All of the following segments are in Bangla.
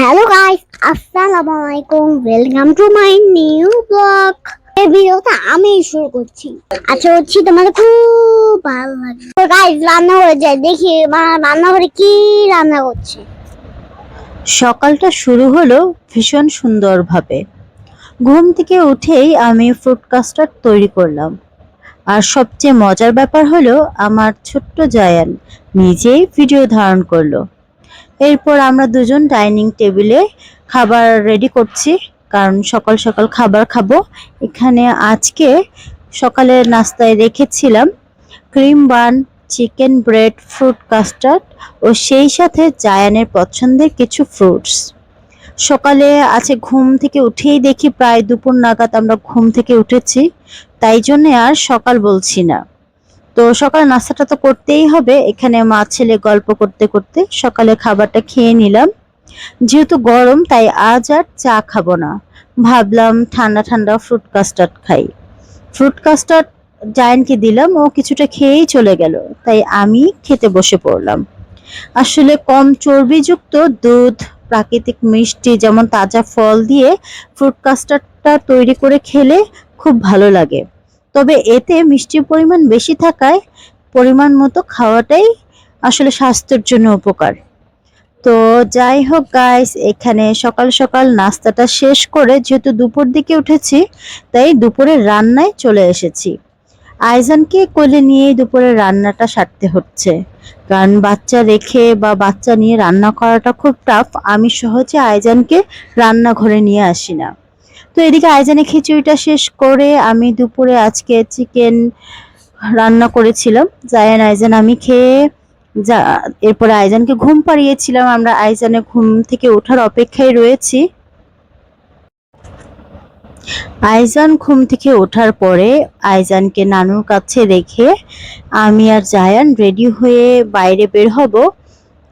হ্যালো গাইস, আসসালামু আলাইকুম। Welcome to my new blog. এই ভিডিওটা আমি শুরু করছি। আচ্ছা হচ্ছি তোমাদের খুব ভালো লাগে। তো গাইস, রান্না করে যাই, দেখি মা রান্নাঘরে কি রান্না করছে। সকালটা শুরু হলো ভীষণ সুন্দরভাবে। ঘুম থেকে উঠেই আমি ফ্রুট কাস্টার্ড তৈরি করলাম। আর সবচেয়ে মজার ব্যাপার হলো আমার ছোট্ট জায়ান নিজেই ভিডিও ধারণ করলো। এরপর আমরা দুজন ডাইনিং টেবিলে খাবার রেডি করছি, কারণ সকাল সকাল খাবার খাবো। এখানে আজকে সকালের নাস্তায় রেখেছিলাম ক্রিম বান, চিকেন ব্রেড, ফ্রুট কাস্টার্ড ও সেই সাথে জায়ানের পছন্দের কিছু ফ্রুটস। সকালে আছে ঘুম থেকে উঠেই দেখি প্রায় দুপুর নাগাদ আমরা ঘুম থেকে উঠেছি, তাই জন্যে আর সকাল বলছি না। তো সকালে নাস্তাটা তো করতেই হবে। এখানে মা ছেলে গল্প করতে করতে সকালে খাবারটা খেয়ে নিলাম। যেহেতু গরম তাই আজ আর চা খাবো না, ভাবলাম ঠান্ডা ঠান্ডা ফ্রুট কাস্টার্ড খাই। ফ্রুট কাস্টার্ড জায়ানকে দিলাম, ও কিছুটা খেয়েই চলে গেল, তাই আমি খেতে বসে পড়লাম। আসলে কম চর্বিযুক্ত দুধ, প্রাকৃতিক মিষ্টি যেমন তাজা ফল দিয়ে ফ্রুট কাস্টার্ডটা তৈরি করে খেলে খুব ভালো লাগে। তবে এতে মিষ্টির পরিমাণ বেশি থাকায় পরিমাণ মতো খাওয়াটাই আসলে স্বাস্থ্যের জন্য উপকার। তো যাই হোক গাইস, এখানে সকাল সকাল নাস্তাটা শেষ করে যেহেতু দুপুর দিকে উঠেছি, তাই দুপুরের রান্নায় চলে এসেছি। আইজানকে কোলে নিয়ে দুপুরে রান্নাটা সারতে হচ্ছে, কারণ বাচ্চা রেখে বা বাচ্চা নিয়ে রান্না করাটা খুব টাফ। আমি সহজে আইজানকে রান্নাঘরে নিয়ে আসি না। তো এদিকে আইজানের খিচুড়িটা শেষ করে আমি দুপুরে আজকে চিকেন রান্না করেছিলাম। জায়ান আইজান আমি খেয়ে যা এরপরে আইজানকে ঘুম পাড়িয়েছিলাম। আমরা আইজানের ঘুম থেকে ওঠার অপেক্ষায় রয়েছি। আইজান ঘুম থেকে ওঠার পরে আইজানকে নানুর কাছে রেখে আমি আর জায়ান রেডি হয়ে বাইরে বের হব।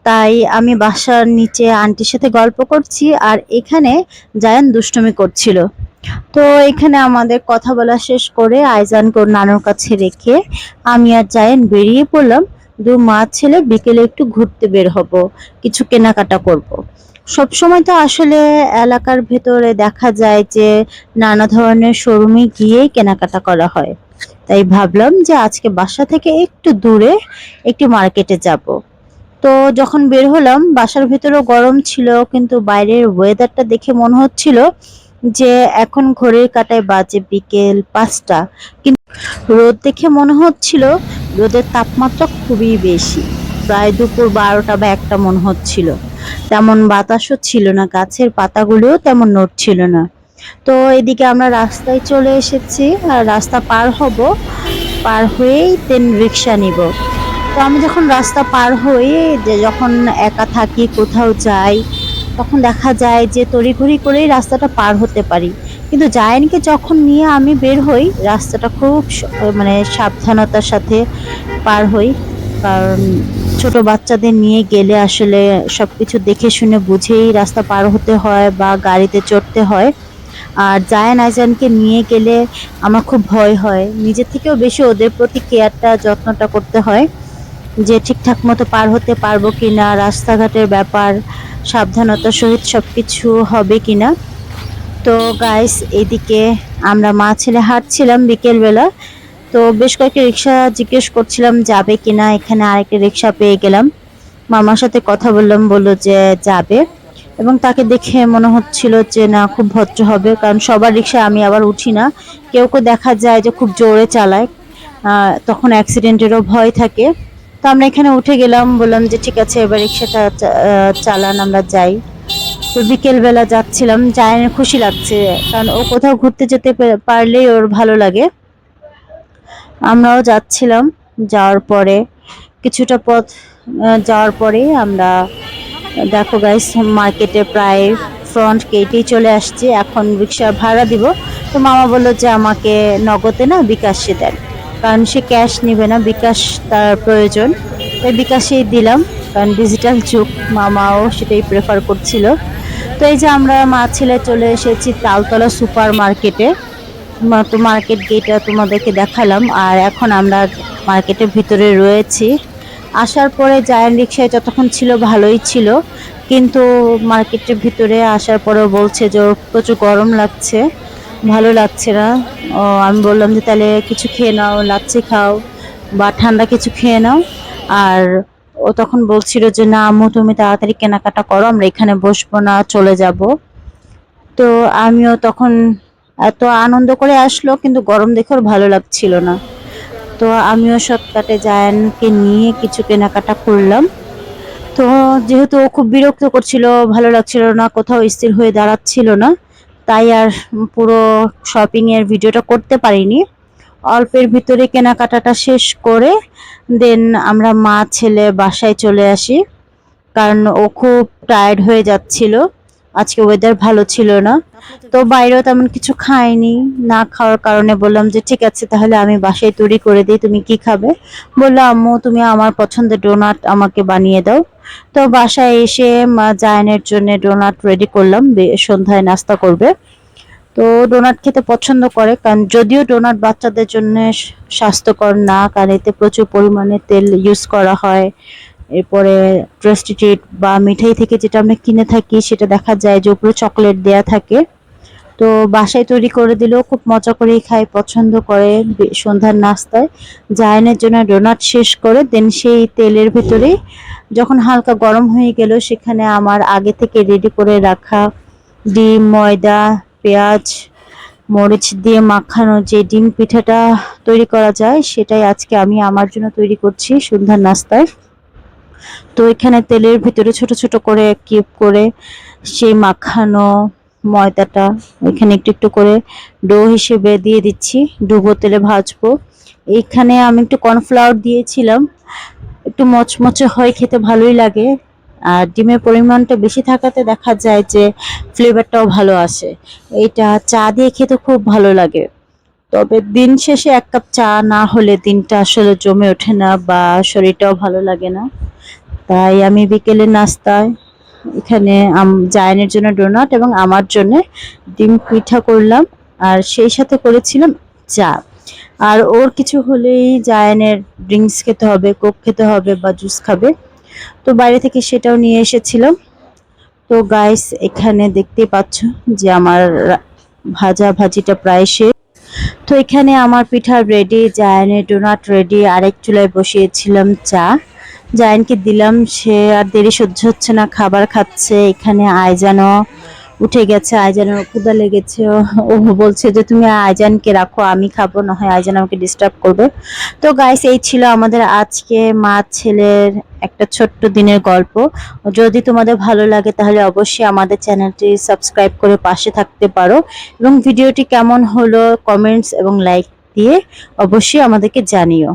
তাই আমি বাসার নিচে আন্টির সাথে গল্প করছি, আর এখানে জায়ান দুষ্টুমি করছিল। তো এখানে আমাদের কথা বলা শেষ করে আইজানকে ওর নানুর কাছে রেখে আমি আর জায়ান বেরিয়ে পড়লাম। দু মা ছেলে বিকেলে একটু ঘুরতে বের হব, কিছু কেনাকাটা করব। সব সময় তো আসলে এলাকার ভেতরে দেখা যায় যে নানা ধরনের শোরুমে গিয়েই কেনাকাটা করা হয়, তাই ভাবলাম যে আজকে বাসা থেকে একটু দূরে একটি মার্কেটে যাব। তো যখন বের হলাম বাসার ভেতরেও গরম ছিল, কিন্তু বাইরের ওয়েদারটা দেখে মনে হচ্ছিল যে এখন ঘড়ির কাঁটায় বাজে বিকেল 5টা, কিন্তু রোদ দেখে মনে হচ্ছিল রোদের তাপমাত্রা খুবই বেশি, প্রায় দুপুর 12টা বা 1টা মনে হচ্ছিল। তেমন বাতাসও ছিল না, গাছের পাতাগুলোও তেমন নড়ছিল না। তো এদিকে আমরা রাস্তায় চলে এসেছি, আর রাস্তা পার হব, পার হয়েই দেন রিক্সা নিব। তো আমি যখন রাস্তা পার হয়ে যখন একা থাকি কোথাও যাই, তখন দেখা যায় যে তড়িঘড়ি করেই রাস্তাটা পার হতে পারি, কিন্তু জায়ানকে যখন নিয়ে আমি বের হই রাস্তাটা খুব মানে সাবধানতার সাথে পার হই। কারণ ছোট বাচ্চাদের নিয়ে গেলে আসলে সবকিছু দেখে শুনে বুঝেই রাস্তা পার হতে হয় বা গাড়িতে চড়তে হয়। আর জায়ান আইজানকে নিয়ে গেলে আমার খুব ভয় হয়, নিজের থেকেও বেশি ওদের প্রতি কেয়ারটা যত্নটা করতে হয় যে ঠিকঠাক মতো পার হতে পারবো কিনা, রাস্তাঘাটের ব্যাপার সাবধানতার সহিত সবকিছু হবে কিনা। তো গাইস, এদিকে আমরা মা ছেলে হাঁটছিলাম বিকেল বেলা। তো বেশ কয়েকটি রিক্সা জিজ্ঞেস করছিলাম যাবে কিনা, এখানে আরেকটি রিক্সা পেয়ে গেলাম। মামার সাথে কথা বললাম, বললো যে যাবে, এবং তাকে দেখে মনে হচ্ছিল যে না খুব ভদ্র হবে, কারণ সবার রিক্সা আমি আবার উঠি না। কেউ কেউ দেখা যায় যে খুব জোরে চালায়, তখন অ্যাক্সিডেন্টেরও ভয় থাকে। তো আমরা এখানে উঠে গেলাম, বললাম যে ঠিক আছে এবার রিক্সাটা চালান, আমরা যাই। তো বিকেল বেলা যাচ্ছিলাম, জায়ানের খুশি লাগছে, কারণ ও কোথাও ঘুরতে যেতে পারলেই ওর ভালো লাগে। আমরাও যাচ্ছিলাম। যাওয়ার পরে কিছুটা পথ যাওয়ার পরে আমরা দেখো গাইস মার্কেটে প্রায় ফ্রন্ট গেটেই চলে আসছি। এখন রিক্সা ভাড়া দিব। তো মামা বললো যে আমাকে নগদে না বিকাশে দেন, কারণ সে ক্যাশ নেবে না, বিকাশ তার প্রয়োজন। তাই বিকাশেই দিলাম, কারণ ডিজিটাল যুগ, মামাও সেটাই প্রেফার করছিল। তো এই যে আমরা মা ছেলে চলে এসেছি তালতলা সুপার মার্কেটে। তো মার্কেট গেটটা তোমাদেরকে দেখালাম, আর এখন আমরা মার্কেটের ভিতরে রয়েছি। আসার পরে জায়ান রিক্সায় যতক্ষণ ছিল ভালোই ছিল, কিন্তু মার্কেটের ভিতরে আসার পরেও বলছে যে ওর প্রচুর গরম লাগছে, ভালো লাগছে না। আমি বললাম যে তাহলে কিছু খেয়ে নাও, লাচ্ছি খাও বা ঠান্ডা কিছু খেয়ে নাও। আর ও তখন বলছিল যে না আম্মু তুমি তাড়াতাড়ি কেনাকাটা করো, আমরা এখানে বসবো না, চলে যাব। তো আমিও তখন এত আনন্দ করে আসলো, কিন্তু গরম দেখে ওর ভালো লাগছিল না। তো আমিও শর্টকাটে জায়ানকে নিয়ে কিছু কেনাকাটা করলাম। তো যেহেতু ও খুব বিরক্ত করছিল, ভালো লাগছিল না, কোথাও স্থির হয়ে দাঁড়াচ্ছিল না, তাই আর পুরো শপিং এর ভিডিওটা করতে পারিনি। অল্পের ভিতরে কেনাকাটাটা শেষ করে দেন আমরা মা ছেলে বাসায় চলে আসি, কারণ ও খুব টায়ার্ড হয়ে যাচ্ছিল, আজকে ওয়েদার ভালো ছিল না। তো বাইরেও তেমন কিছু খাইনি, না খাওয়ার কারণে বললাম যে ঠিক আছে তাহলে আমি বাসায় তৈরি করে দিই, তুমি কি খাবে? বললো আম্মু তুমি আমার পছন্দের ডোনাট আমাকে বানিয়ে দাও। তো বাসায় এসে মা জায়ানের জন্য ডোনাট রেডি করলাম, সন্ধ্যায় নাস্তা করবে। তো ডোনাট খেতে পছন্দ করে, কারণ যদিও ডোনাট বাচ্চাদের জন্য স্বাস্থ্যকর না, কারণ এতে প্রচুর পরিমাণে তেল ইউজ করা হয়। এরপরে ট্রাস্টি ট্রিট বা মিঠাই থেকে যেটা আমরা কিনে থাকি সেটা দেখা যায় যে উপরে চকলেট দেয়া থাকে। তো বাসায় তৈরি করে দিলেও খুব মজা করেই খায়, পছন্দ করে। সন্ধ্যার নাস্তায় জায়ানের জন্য ডোনাট শেষ করে দেন সেই তেলের ভেতরেই যখন হালকা গরম হয়ে গেল, সেখানে আমার আগে থেকে রেডি করে রাখা ডিম, ময়দা, পেঁয়াজ, মরিচ দিয়ে মাখানো যে ডিম পিঠাটা তৈরি করা যায়, সেটাই আজকে আমি আমার জন্য তৈরি করছি সন্ধ্যার নাস্তায়। তো এখানে তেলের ভিতরে ছোট ছোট করে কিউব করে সেই মাখানো ময়দাটা এখানে একটু একটু করে ডো হিসেবে দিয়ে দিচ্ছি, ডুবো তেলে ভাজবো। এইখানে আমি একটু কর্নফ্লাওয়ার দিয়েছিলাম, একটু মচমচে হয়, খেতে ভালোই লাগে। আর ডিমের পরিমাণটা বেশি থাকাতে দেখা যায় যে ফ্লেভারটাও ভালো আসে। এইটা চা দিয়ে খেতে খুব ভালো লাগে। তবে দিন শেষে এক কাপ চা না হলে দিনটা আসলে জমে ওঠে না বা শরীরটাও ভালো লাগে না। তাই আমি বিকেলের নাস্তায় এখানে জায়ানের জন্য ডোনাট এবং আমার জন্য ডিম পিঠা করলাম, আর সেই সাথে করেছিলাম চা। আর ওর কিছু হলেই জায়ানের ড্রিঙ্কস খেতে হবে, কোক খেতে হবে বা জুস খাবে, তো বাইরে থেকে সেটাও নিয়ে এসেছিলাম। তো গাইস এখানে দেখতেই পাচ্ছ যে আমার ভাজা ভাজিটা প্রায় শেষ। তো এখানে আমার পিঠা রেডি, জায়ানের ডোনাট রেডি, আরেক চুলায় বসিয়েছিলাম চা, জায়ানকে দিলাম, সে আর দেরি সহ্য হচ্ছে না, খাবার খাচ্ছে। এখানে আইজানও উঠে গেছে, আইজানের ক্ষুধা লেগেছে, ও বলছে যে তুমি আইজানকে রাখো, আমি খাবো, না হয় আইজান আমাকে ডিস্টার্ব করবে। তো গাইস এই ছিল আমাদের আজকে মা ছেলের একটা ছোট্ট দিনের গল্প। যদি তোমাদের ভালো লাগে তাহলে অবশ্যই আমাদের চ্যানেলটি সাবস্ক্রাইব করে পাশে থাকতে পারো, এবং ভিডিওটি কেমন হলো কমেন্টস এবং লাইক দিয়ে অবশ্যই আমাদেরকে জানিও।